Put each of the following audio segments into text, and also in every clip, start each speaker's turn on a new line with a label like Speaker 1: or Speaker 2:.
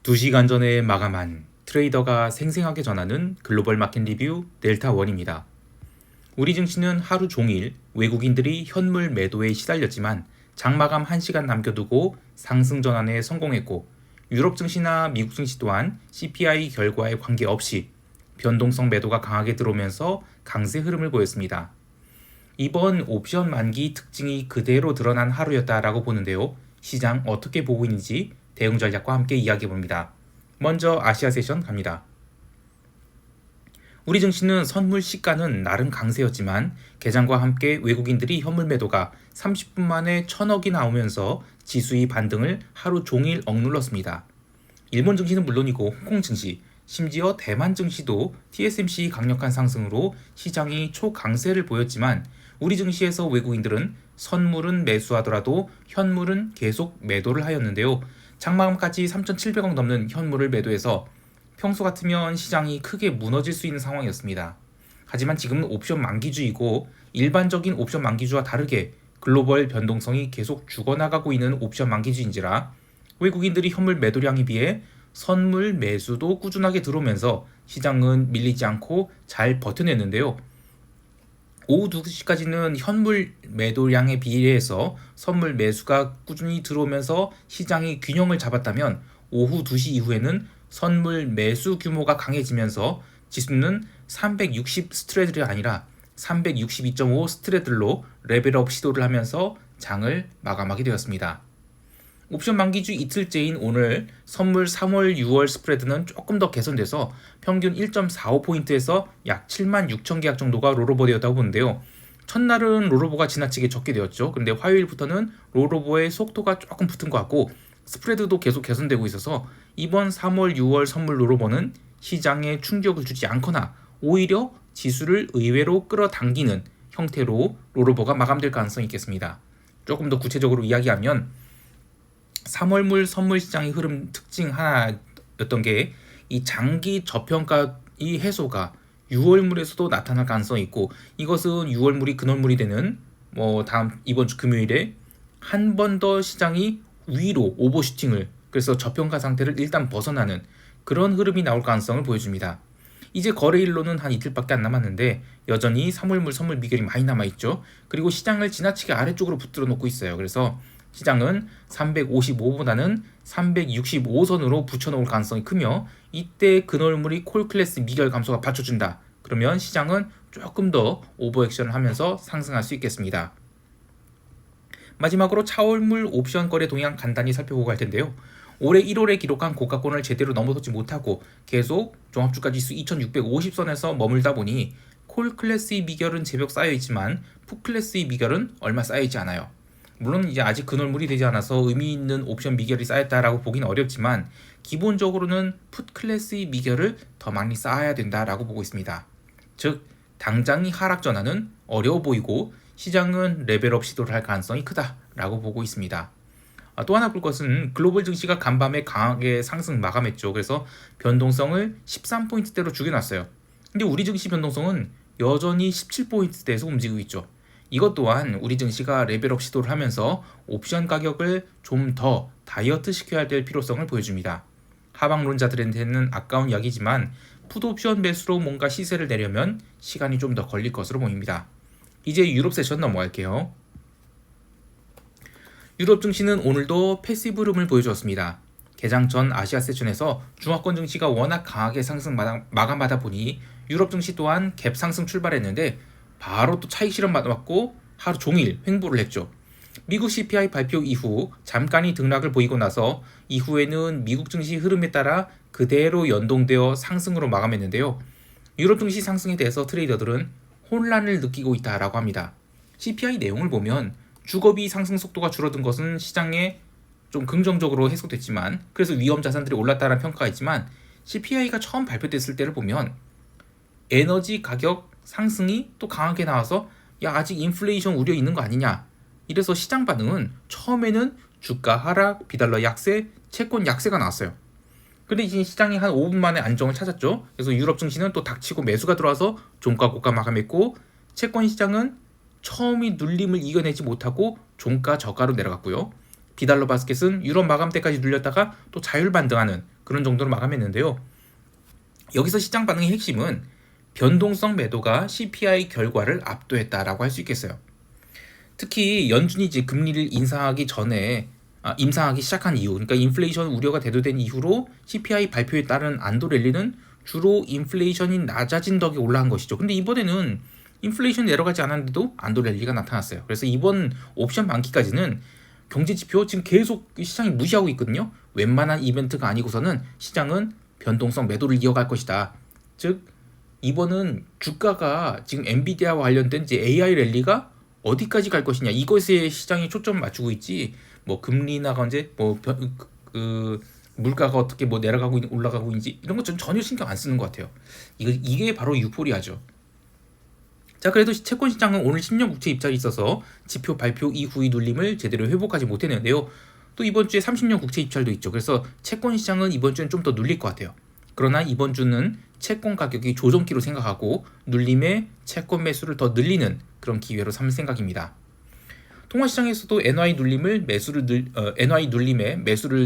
Speaker 1: 2시간 전에 마감한 트레이더가 생생하게 전하는 글로벌 마켓 리뷰 델타원입니다. 우리 증시는 하루 종일 외국인들이 현물 매도에 시달렸지만 장마감 1시간 남겨두고 상승 전환에 성공했고, 유럽 증시나 미국 증시 또한 CPI 결과에 관계없이 변동성 매도가 강하게 들어오면서 강세 흐름을 보였습니다. 이번 옵션 만기 특징이 그대로 드러난 하루였다라고 보는데요. 시장 어떻게 보고 있는지 대응 전략과 함께 이야기해봅니다. 먼저 아시아 세션 갑니다. 우리 증시는 선물 시가는 나름 강세였지만 개장과 함께 외국인들이 현물 매도가 30분 만에 1000억이 나오면서 지수의 반등을 하루 종일 억눌렀습니다. 일본 증시는 물론이고 홍콩 증시, 심지어 대만 증시도 TSMC 강력한 상승으로 시장이 초강세를 보였지만, 우리 증시에서 외국인들은 선물은 매수하더라도 현물은 계속 매도를 하였는데요. 장마감까지 3,700억 넘는 현물을 매도해서 평소 같으면 시장이 크게 무너질 수 있는 상황이었습니다. 하지만 지금은 옵션 만기주이고 일반적인 옵션 만기주와 다르게 글로벌 변동성이 계속 죽어나가고 있는 옵션 만기주인지라 외국인들이 현물 매도량에 비해 선물 매수도 꾸준하게 들어오면서 시장은 밀리지 않고 잘 버텨냈는데요. 오후 2시까지는 현물 매도량에 비례해서 선물 매수가 꾸준히 들어오면서 시장이 균형을 잡았다면, 오후 2시 이후에는 선물 매수 규모가 강해지면서 지수는 360 스트레들이 아니라 362.5 스트레들로 레벨업 시도를 하면서 장을 마감하게 되었습니다. 옵션 만기주 이틀째인 오늘 선물 3월 6월 스프레드는 조금 더 개선돼서 평균 1.45포인트에서 약 7만 6천 계약 정도가 롤오버 되었다고 보는데요. 첫날은 롤오버가 지나치게 적게 되었죠. 그런데 화요일부터는 롤오버의 속도가 조금 붙은 것 같고 스프레드도 계속 개선되고 있어서 이번 3월 6월 선물 롤오버는 시장에 충격을 주지 않거나 오히려 지수를 의외로 끌어당기는 형태로 롤오버가 마감될 가능성이 있겠습니다. 조금 더 구체적으로 이야기하면 3월물 선물 시장의 흐름 특징 하나였던 게 이 장기 저평가의 해소가 6월물에서도 나타날 가능성이 있고, 이것은 6월물이 근월물이 되는 다음 이번 주 금요일에 한 번 더 시장이 위로 오버슈팅을, 그래서 저평가 상태를 일단 벗어나는 그런 흐름이 나올 가능성을 보여줍니다. 이제 거래일로는 한 이틀밖에 안 남았는데 여전히 3월물 선물 미결이 많이 남아있죠. 그리고 시장을 지나치게 아래쪽으로 붙들어 놓고 있어요. 그래서 시장은 355보다는 365선으로 붙여놓을 가능성이 크며, 이때 근월물이 콜클래스 미결 감소가 받쳐준다. 그러면 시장은 조금 더 오버액션을 하면서 상승할 수 있겠습니다. 마지막으로 차월물 옵션 거래 동향 간단히 살펴보고 갈 텐데요. 올해 1월에 기록한 고가권을 제대로 넘어서지 못하고 계속 종합주가지수 2650선에서 머물다 보니 콜클래스의 미결은 제법 쌓여있지만 풋클래스의 미결은 얼마 쌓여있지 않아요. 물론 이제 아직 근월물이 되지 않아서 의미 있는 옵션 미결이 쌓였다라고 보기는 어렵지만, 기본적으로는 풋 클래스의 미결을 더 많이 쌓아야 된다라고 보고 있습니다. 즉 당장이 하락 전환은 어려워 보이고 시장은 레벨업 시도를 할 가능성이 크다라고 보고 있습니다. 또 하나 볼 것은 글로벌 증시가 간밤에 강하게 상승 마감했죠. 그래서 변동성을 13포인트대로 죽여놨어요. 근데 우리 증시 변동성은 여전히 17포인트대에서 움직이고 있죠. 이것 또한 우리 증시가 레벨업 시도를 하면서 옵션 가격을 좀 더 다이어트 시켜야 될 필요성을 보여줍니다. 하방론자들한테는 아까운 이야기지만 풋옵션 매수로 뭔가 시세를 내려면 시간이 좀 더 걸릴 것으로 보입니다. 이제 유럽 세션 넘어갈게요. 유럽 증시는 오늘도 패시브 흐름을 보여주었습니다. 개장 전 아시아 세션에서 중화권 증시가 워낙 강하게 상승 마감하다 보니 유럽 증시 또한 갭 상승 출발했는데 바로 또 차익 실현 맞고 하루 종일 횡보를 했죠. 미국 CPI 발표 이후 잠깐이 등락을 보이고 나서 이후에는 미국 증시 흐름에 따라 그대로 연동되어 상승으로 마감했는데요. 유럽 증시 상승에 대해서 트레이더들은 혼란을 느끼고 있다라고 합니다. CPI 내용을 보면 주거비 상승 속도가 줄어든 것은 시장에 좀 긍정적으로 해석됐지만, 그래서 위험 자산들이 올랐다는 평가가 있지만, CPI가 처음 발표됐을 때를 보면 에너지 가격 상승이 또 강하게 나와서 아직 인플레이션 우려 있는 거 아니냐, 이래서 시장 반응은 처음에는 주가 하락, 비달러 약세, 채권 약세가 나왔어요. 근데 이제 시장이 한 5분 만에 안정을 찾았죠. 그래서 유럽 증시는 또 닥치고 매수가 들어와서 종가 고가 마감했고, 채권 시장은 처음이 눌림을 이겨내지 못하고 종가 저가로 내려갔고요. 비달러 바스켓은 유럽 마감 때까지 눌렸다가 또 자율 반등하는 그런 정도로 마감했는데요. 여기서 시장 반응의 핵심은 변동성 매도가 CPI 결과를 압도했다라고 할 수 있겠어요. 특히 연준이 이제 금리를 임상하기 시작한 이후, 그러니까 인플레이션 우려가 대두된 이후로 CPI 발표에 따른 안도 랠리는 주로 인플레이션이 낮아진 덕에 올라간 것이죠. 근데 이번에는 인플레이션이 내려가지 않았는데도 안도 랠리가 나타났어요. 그래서 이번 옵션 만기까지는 경제 지표 지금 계속 시장이 무시하고 있거든요. 웬만한 이벤트가 아니고서는 시장은 변동성 매도를 이어갈 것이다. 즉 이번은 주가가 지금 엔비디아와 관련된 이제 AI 랠리가 어디까지 갈 것이냐 이것에 시장이 초점을 맞추고 있지 뭐 금리나 언제 물가가 어떻게 뭐 내려가고 올라가고 있는지 이런 것 전혀 신경 안 쓰는 것 같아요. 이게 바로 유포리아죠. 자, 그래도 채권 시장은 오늘 10년 국채 입찰이 있어서 지표 발표 이후의 눌림을 제대로 회복하지 못했는데요. 또 이번 주에 30년 국채 입찰도 있죠. 그래서 채권 시장은 이번 주엔 좀 더 눌릴 것 같아요. 그러나 이번 주는 채권 가격이 조정기로 생각하고 눌림의 채권 매수를 더 늘리는 그런 기회로 삼을 생각입니다. 통화시장에서도 NY 눌림에 매수를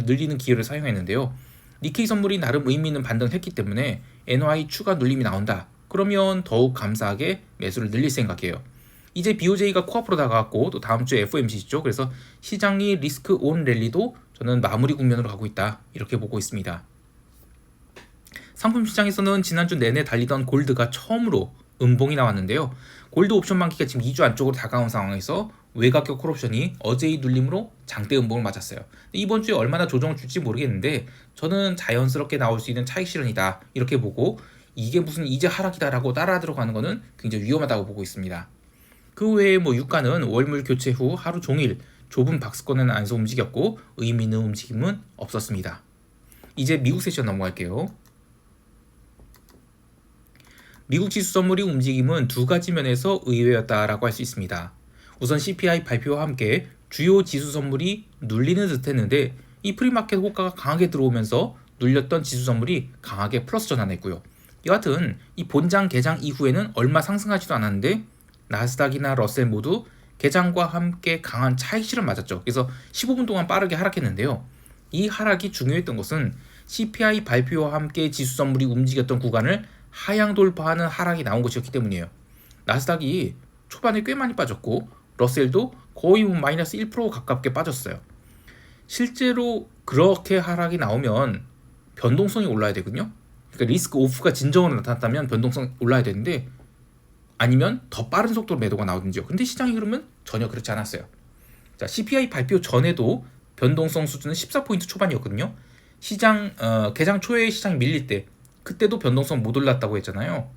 Speaker 1: 늘리는 기회를 사용했는데요. 니케이 선물이 나름 의미 있는 반등을 했기 때문에 NY 추가 눌림이 나온다. 그러면 더욱 감사하게 매수를 늘릴 생각이에요. 이제 BOJ가 코앞으로 다가왔고 또 다음 주에 FOMC죠. 그래서 시장이 리스크 온 랠리도 저는 마무리 국면으로 가고 있다. 이렇게 보고 있습니다. 상품 시장에서는 지난주 내내 달리던 골드가 처음으로 음봉이 나왔는데요. 골드 옵션 만기가 지금 2주 안쪽으로 다가온 상황에서 외곽격 콜옵션이 어제의 눌림으로 장대 음봉을 맞았어요. 이번 주에 얼마나 조정을 줄지 모르겠는데 저는 자연스럽게 나올 수 있는 차익 실현이다 이렇게 보고 이게 무슨 이제 하락이다라고 따라 들어가는 거는 굉장히 위험하다고 보고 있습니다. 그 외에 뭐 유가는 월물 교체 후 하루 종일 좁은 박스권 안에서 움직였고 의미 있는 움직임은 없었습니다. 이제 미국 세션 넘어갈게요. 미국 지수 선물이 움직임은 두 가지 면에서 의외였다라고 할 수 있습니다. 우선 CPI 발표와 함께 주요 지수 선물이 눌리는 듯 했는데 이 프리마켓 호가가 강하게 들어오면서 눌렸던 지수 선물이 강하게 플러스 전환했고요. 여하튼 이 본장 개장 이후에는 얼마 상승하지도 않았는데 나스닥이나 러셀 모두 개장과 함께 강한 차익 실현 맞았죠. 그래서 15분 동안 빠르게 하락했는데요. 이 하락이 중요했던 것은 CPI 발표와 함께 지수 선물이 움직였던 구간을 하향 돌파하는 하락이 나온 것이었기 때문이에요. 나스닥이 초반에 꽤 많이 빠졌고 러셀도 거의 마이너스 1% 가깝게 빠졌어요. 실제로 그렇게 하락이 나오면 변동성이 올라야 되거든요. 그러니까 리스크 오프가 진정으로 나타났다면 변동성이 올라야 되는데 아니면 더 빠른 속도로 매도가 나오든지요. 근데 시장이 그러면 전혀 그렇지 않았어요. 자, CPI 발표 전에도 변동성 수준은 14포인트 초반이었거든요. 개장 초에 시장이 밀릴 때 그때도 변동성 못 올랐다고 했잖아요.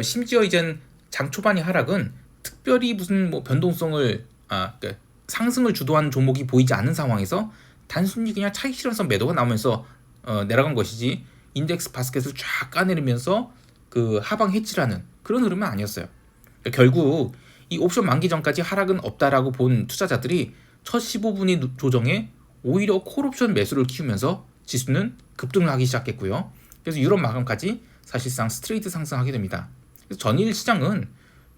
Speaker 1: 심지어 이젠 장 초반의 하락은 특별히 무슨 뭐 변동성을 그러니까 상승을 주도한 종목이 보이지 않는 상황에서 단순히 그냥 차익 실현성 매도가 나오면서 내려간 것이지 인덱스 바스켓을 쫙 까내리면서 그 하방 해치라는 그런 흐름은 아니었어요. 그러니까 결국 이 옵션 만기 전까지 하락은 없다라고 본 투자자들이 첫 15분의 조정에 오히려 콜옵션 매수를 키우면서 지수는 급등을 하기 시작했고요. 그래서 유럽 마감까지 사실상 스트레이트 상승하게 됩니다. 그래서 전일 시장은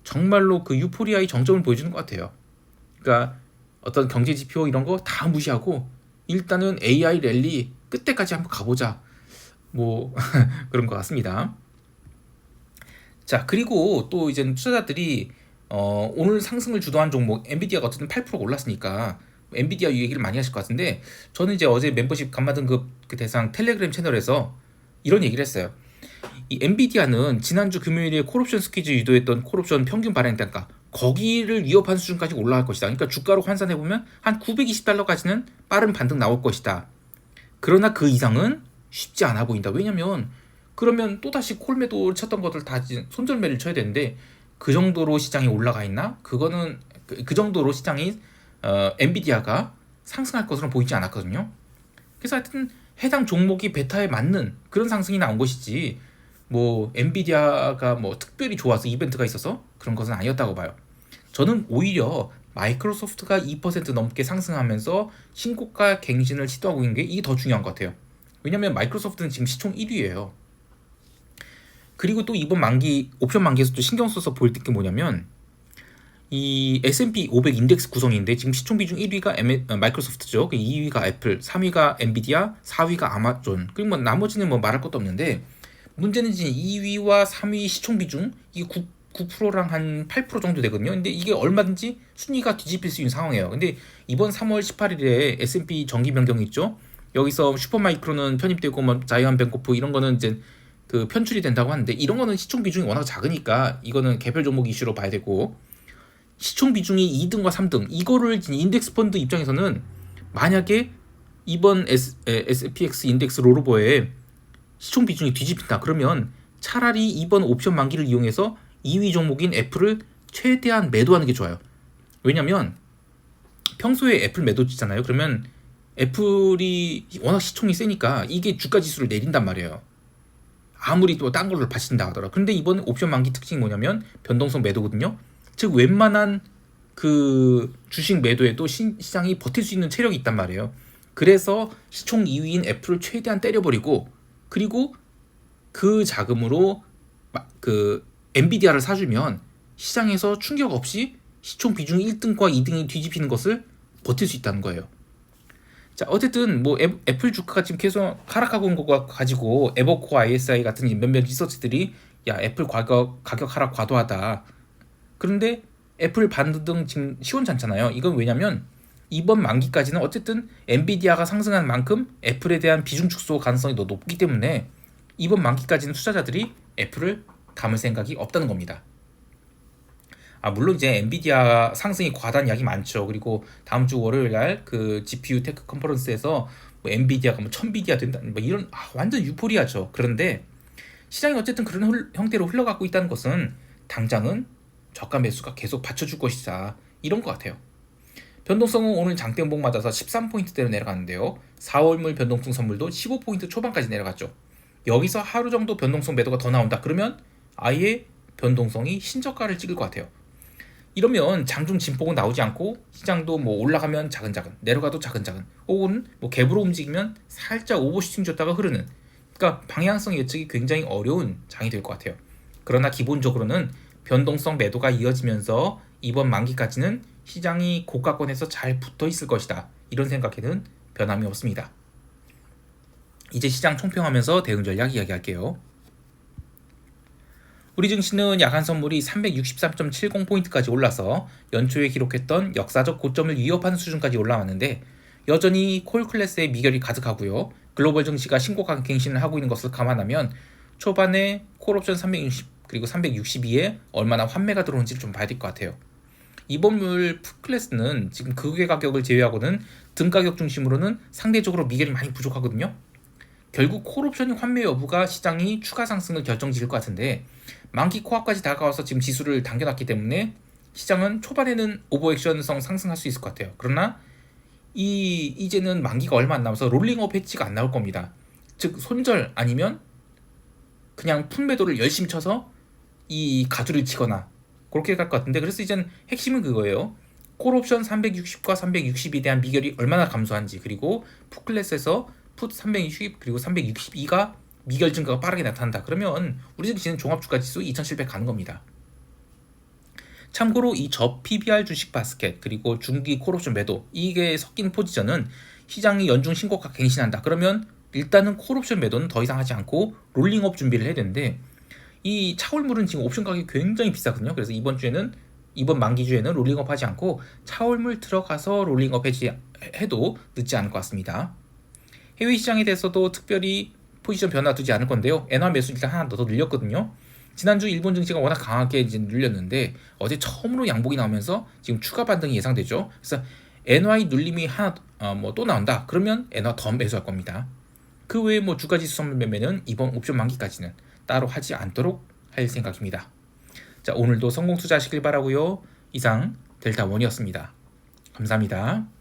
Speaker 1: 정말로 그 유포리아의 정점을 보여주는 것 같아요. 그러니까 어떤 경제 지표 이런 거 다 무시하고 일단은 AI 랠리 끝에까지 한번 가보자. 뭐 그런 것 같습니다. 자, 그리고 또 이제 투자자들이 오늘 상승을 주도한 종목 엔비디아가 어쨌든 8% 올랐으니까 엔비디아 얘기를 많이 하실 것 같은데 저는 이제 어제 멤버십 간마등급 그 대상 텔레그램 채널에서 이런 얘기를 했어요. 이 엔비디아는 지난주 금요일에 콜옵션 스퀴즈 유도했던 콜옵션 평균 발행 단가 거기를 위협한 수준까지 올라갈 것이다. 그러니까 주가로 환산해보면 한 920달러까지는 빠른 반등 나올 것이다. 그러나 그 이상은 쉽지 않아 보인다. 왜냐면 그러면 또다시 콜매도 쳤던 것들 다 손절매를 쳐야 되는데 그 정도로 시장이 올라가 있나? 그거는 그 정도로 시장이 엔비디아가 상승할 것으로 보이지 않았거든요. 그래서 하여튼 해당 종목이 베타에 맞는 그런 상승이 나온 것이지 뭐 엔비디아가 뭐 특별히 좋아서 이벤트가 있어서 그런 것은 아니었다고 봐요. 저는 오히려 마이크로소프트가 2% 넘게 상승하면서 신고가 갱신을 시도하고 있는 게 이게 더 중요한 것 같아요. 왜냐면 마이크로소프트는 지금 시총 1위예요. 그리고 또 이번 옵션 만기에서도 신경 써서 볼 게 뭐냐면 이 S&P 500 인덱스 구성인데 지금 시총 비중 1위가 마이크로소프트죠. 2위가 애플, 3위가 엔비디아, 4위가 아마존. 그리고 뭐 나머지는 뭐 말할 것도 없는데 문제는 이제 2위와 3위 시총 비중 이게 9%랑 한 8% 정도 되거든요. 근데 이게 얼마든지 순위가 뒤집힐 수 있는 상황이에요. 근데 이번 3월 18일에 S&P 정기 변경이 있죠. 여기서 슈퍼마이크로는 편입되고 뭐 자이언벤코프 이런 거는 이제 그 편출이 된다고 하는데 이런 거는 시총 비중이 워낙 작으니까 이거는 개별 종목 이슈로 봐야 되고 시총 비중이 2등과 3등 이거를 인덱스 펀드 입장에서는 만약에 이번 SPX 인덱스 롤오버에 시총 비중이 뒤집힌다 그러면 차라리 이번 옵션 만기를 이용해서 2위 종목인 애플을 최대한 매도하는 게 좋아요. 왜냐면 평소에 애플 매도지잖아요. 그러면 애플이 워낙 시총이 세니까 이게 주가 지수를 내린단 말이에요. 아무리 또 딴 걸로 받친다 하더라. 근데 이번 옵션 만기 특징이 뭐냐면 변동성 매도거든요. 즉 웬만한 그 주식 매도에도 시장이 버틸 수 있는 체력이 있단 말이에요. 그래서 시총 2위인 애플을 최대한 때려버리고 그리고 그 자금으로 그 엔비디아를 사주면 시장에서 충격 없이 시총 비중 1등과 2등이 뒤집히는 것을 버틸 수 있다는 거예요. 자 어쨌든 뭐 애플 주가가 지금 계속 하락하고 온 거 가지고 에버코어 ISI 같은 몇몇 리서치들이 야 애플 가격 하락 과도하다. 그런데 애플 반등 지금 시원찮잖아요. 이건 왜냐면 이번 만기까지는 어쨌든 엔비디아가 상승한 만큼 애플에 대한 비중 축소 가능성이 더 높기 때문에 이번 만기까지는 투자자들이 애플을 담을 생각이 없다는 겁니다. 물론 이제 엔비디아 상승이 과다한 이야기 많죠. 그리고 다음 주 월요일 날 그 GPU 테크 컨퍼런스에서 뭐 엔비디아가 뭐 1000비디아 된다 뭐 이런 완전 유포리아죠. 그런데 시장이 어쨌든 그런 형태로 흘러가고 있다는 것은 당장은 저가 매수가 계속 받쳐줄 것이다. 이런 것 같아요. 변동성은 오늘 장대음봉 맞아서 13포인트대로 내려갔는데요. 4월물 변동성 선물도 15포인트 초반까지 내려갔죠. 여기서 하루 정도 변동성 매도가 더 나온다. 그러면 아예 변동성이 신저가를 찍을 것 같아요. 이러면 장중 진폭은 나오지 않고 시장도 뭐 올라가면 자근자근 내려가도 자근자근 혹은 뭐 갭으로 움직이면 살짝 오버슈팅 줬다가 흐르는 그러니까 방향성 예측이 굉장히 어려운 장이 될 것 같아요. 그러나 기본적으로는 변동성 매도가 이어지면서 이번 만기까지는 시장이 고가권에서 잘 붙어 있을 것이다. 이런 생각에는 변함이 없습니다. 이제 시장 총평하면서 대응 전략 이야기할게요. 우리 증시는 야간 선물이 363.70포인트까지 올라서 연초에 기록했던 역사적 고점을 위협하는 수준까지 올라왔는데 여전히 콜 클래스의 미결이 가득하고요. 글로벌 증시가 신고가 갱신을 하고 있는 것을 감안하면 초반에 콜옵션 360 그리고 362에 얼마나 환매가 들어오는지를 좀 봐야 될 것 같아요. 이번물 풋클래스는 지금 극외 가격을 제외하고는 등 가격 중심으로는 상대적으로 미결이 많이 부족하거든요. 결국 콜옵션이 환매 여부가 시장이 추가 상승을 결정지을 것 같은데 만기 코앞까지 다가와서 지금 지수를 당겨놨기 때문에 시장은 초반에는 오버액션성 상승할 수 있을 것 같아요. 그러나 이제는 만기가 얼마 안 남아서 롤링업 해치가 안 나올 겁니다. 즉 손절 아니면 그냥 풋매도를 열심히 쳐서 이 가두를 치거나 그렇게 갈 것 같은데 그래서 이제는 핵심은 그거예요. 콜옵션 360과 360에 대한 미결이 얼마나 감소한지 그리고 풋클래스에서 풋 360 그리고 362가 미결 증가가 빠르게 나타난다. 그러면 우리 증시는 종합주가지수 2700 가는 겁니다. 참고로 이 저 PBR 주식 바스켓 그리고 중기 콜옵션 매도 이게 섞인 포지션은 시장이 연중 신고가 갱신한다. 그러면 일단은 콜옵션 매도는 더 이상 하지 않고 롤링업 준비를 해야 되는데 이 차월물은 지금 옵션 가격이 굉장히 비싸거든요. 그래서 이번 만기주에는 롤링업 하지 않고 차월물 들어가서 롤링업 해도 늦지 않을 것 같습니다. 해외 시장에 대해서도 특별히 포지션 변화 두지 않을 건데요. 엔화 매수 일단 하나 더 늘렸거든요. 지난주 일본 증시가 워낙 강하게 이제 눌렸는데 어제 처음으로 양봉이 나오면서 지금 추가 반등이 예상되죠. 그래서 엔화의 눌림이 하나 또 나온다. 그러면 엔화 더 매수할 겁니다. 그 외에 뭐 주가지수 선물 매매는 이번 옵션 만기까지는 따로 하지 않도록 할 생각입니다. 자 오늘도 성공 투자하시길 바라고요. 이상 델타원이었습니다. 감사합니다.